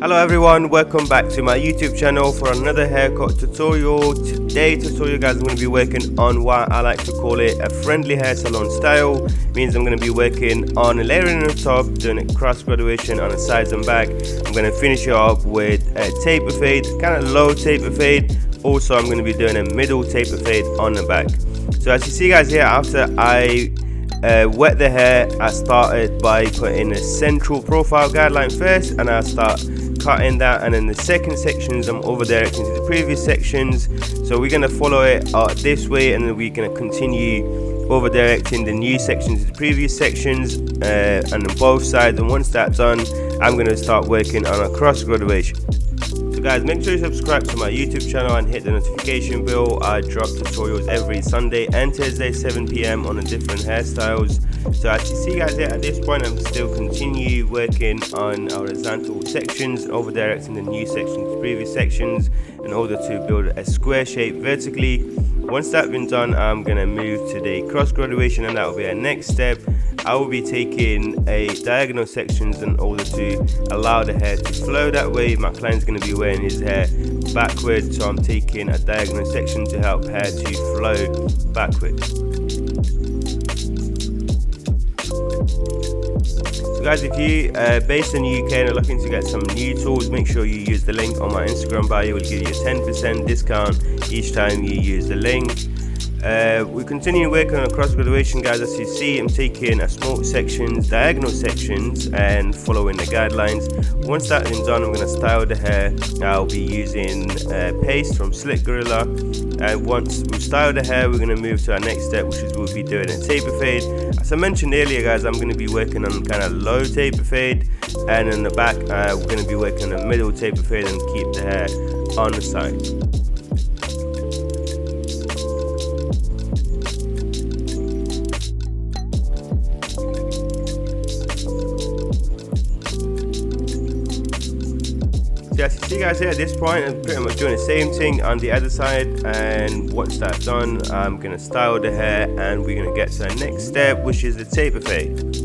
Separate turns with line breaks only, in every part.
Hello everyone, welcome back to my YouTube channel for another haircut tutorial. Today's tutorial guys, I'm going to be working on what I like to call it a friendly hair salon style. Means I'm going to be working on layering on the top, doing a cross graduation on the sides and back. I'm going to finish it up with a taper fade, kind of low taper fade. Also I'm going to be doing a middle taper fade on the back. So as you see guys here, after I wet the hair, I started by putting a central profile guideline first, and I start cutting that, and then the second sections I'm over directing to the previous sections. So we're going to follow it this way, and then we're going to continue over directing the new sections to the previous sections and on both sides. And once that's done, I'm going to start working on a cross graduation. So guys, make sure you subscribe to my YouTube channel and hit the notification bell. I drop tutorials every Sunday and Thursday 7 PM on the different hairstyles. So as you see guys here, at this point I'm still continue working on horizontal sections, over directing the new sections to previous sections in order to build a square shape vertically. Once that's been done, I'm going to move to the cross graduation, and that will be our next step. I will be taking a diagonal sections in order to allow the hair to flow that way. My client's going to be wearing his hair backwards, so I'm taking a diagonal section to help hair to flow backwards. So guys, if you based in the UK and are looking to get some new tools, make sure you use the link on my Instagram bio. It will give you a 10% discount each time you use the link. We continue working on a cross graduation guys. As you see, I'm taking a small sections, diagonal sections, and following the guidelines. Once that's been done, I'm going to style the hair. I'll be using paste from Slick Gorilla, and once we style the hair, we're going to move to our next step, which is we'll be doing a taper fade. As I mentioned earlier guys, I'm going to be working on kind of low taper fade, and in the back we're going to be working on a middle taper fade and keep the hair on the side. As you see guys here, at this point I'm pretty much doing the same thing on the other side, and once that's done, I'm going to style the hair and we're going to get to the next step, which is the taper fade.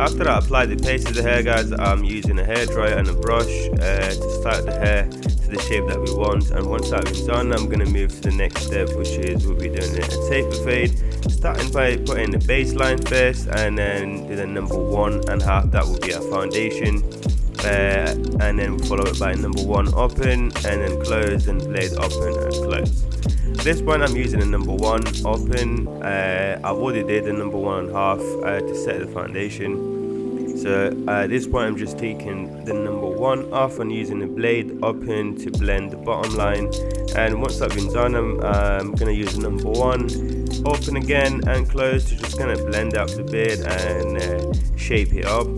After I apply the paste to the hair guys, I'm using a hairdryer and a brush to start the hair to the shape that we want. And once that's been done, I'm going to move to the next step, which is we'll be doing a taper fade, starting by putting the baseline first, and then do the number 1.5. That will be our foundation, and then we'll follow it by number 1 open, and then close, and blade open and close. At this point I'm using a number 1 open. I've already did the number 1.5 to set the foundation. So at this point I'm just taking the number 1 off and using the blade open to blend the bottom line. And once that's been done, I'm going to use number 1 open again and close to just kind of blend out the beard and shape it up.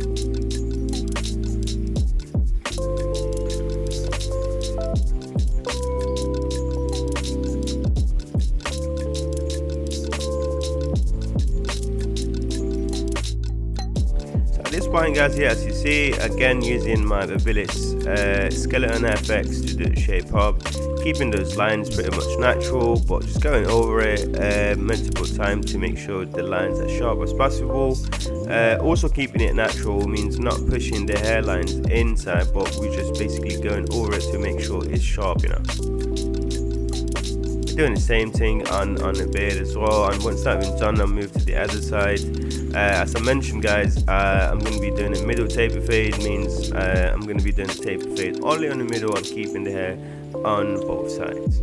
This point guys here, as you see, again using my Barbers skeleton FX to do the shape up, keeping those lines pretty much natural, but just going over it multiple times to make sure the lines are sharp as possible. Also keeping it natural means not pushing the hairlines inside, but we're just basically going over it to make sure it's sharp enough. Doing the same thing on the beard as well, and once that's been done, I'll move to the other side. As I mentioned guys, I'm going to be doing a middle taper fade. Means I'm going to be doing a taper fade only on the middle and keeping the hair on both sides.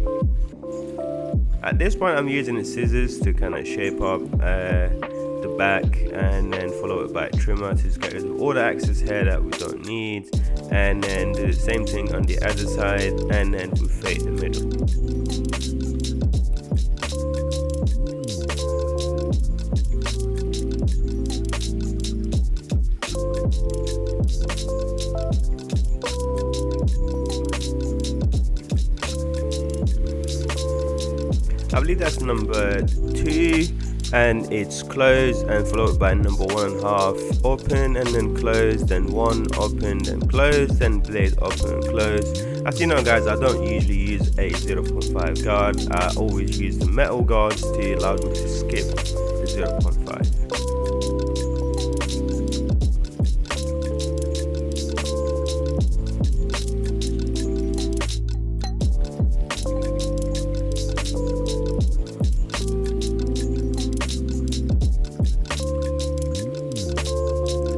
At this point I'm using the scissors to kind of shape up the back, and then follow it by a trimmer to just get rid of all the excess hair that we don't need, and then do the same thing on the other side, and then we fade the middle. I believe that's number 2, and it's closed and followed by number 1.5 open and then closed, then 1 open then closed, then blade open and closed. As you know guys, I don't usually use a 0.5 guard. I always use the metal guards to allow me to skip the 0.5.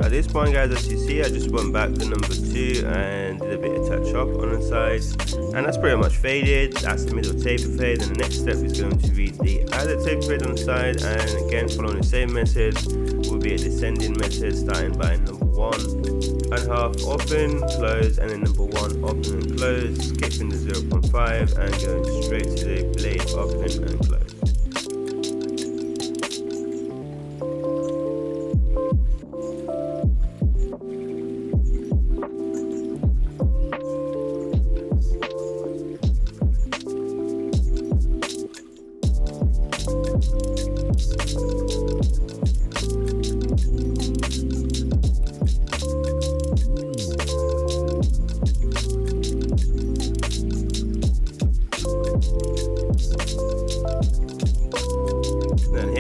At this point guys, as you see, I just went back to number 2 and did a bit of touch up on the sides, and that's pretty much faded. That's the middle taper fade, and the next step is going to be the other taper fade on the side, and again following the same method will be a descending method, starting by number 1.5 open, close, and then number 1 open and close, skipping the 0.5 and going straight to the blade open and close.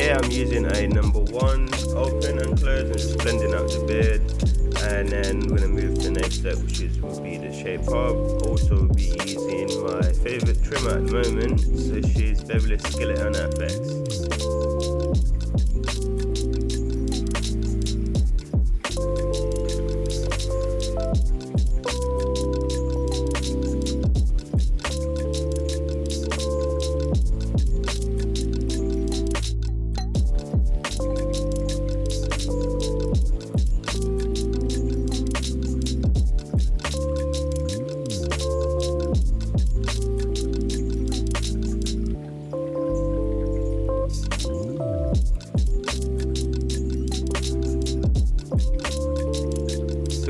I'm using a number 1 open and close and just blending out the beard, and then we're going to move to the next step, which will be the shape up. Also be using my favorite trimmer at the moment, so she's Beverly Skeleton FX.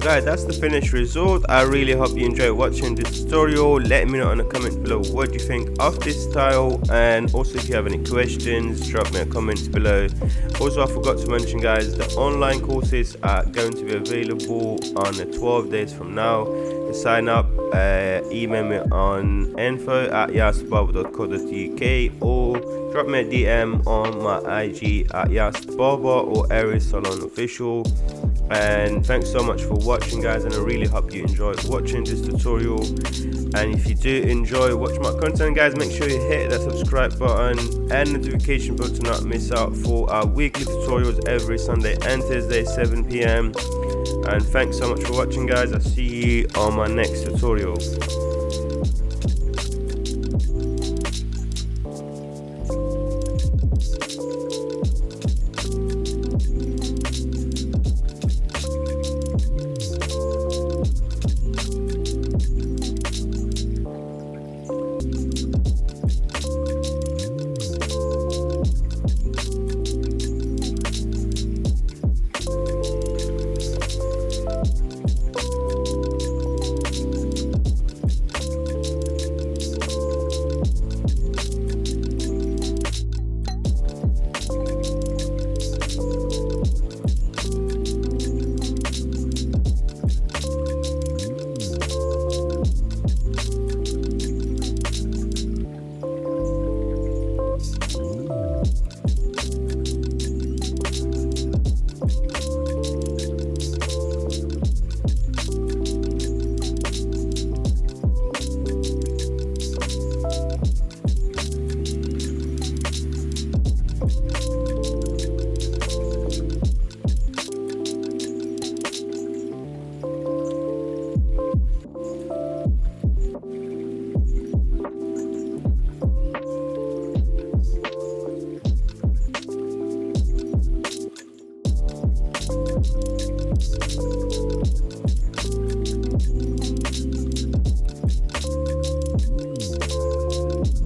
Guys, that's the finished result. I really hope you enjoyed watching this tutorial. Let me know in the comments below what you think of this style, and also if you have any questions, drop me a comment below. Also, I forgot to mention guys, the online courses are going to be available on 12 days from now. To sign up, email me on info@yasbarber.co.uk or drop me a DM on my IG at Barber or Salon official. And thanks so much for watching guys, and I really hope you enjoyed watching this tutorial. And if you do enjoy watch my content guys, make sure you hit that subscribe button and notification bell to not miss out for our weekly tutorials every Sunday and Thursday 7 PM. And thanks so much for watching guys. I'll see you on my next tutorial.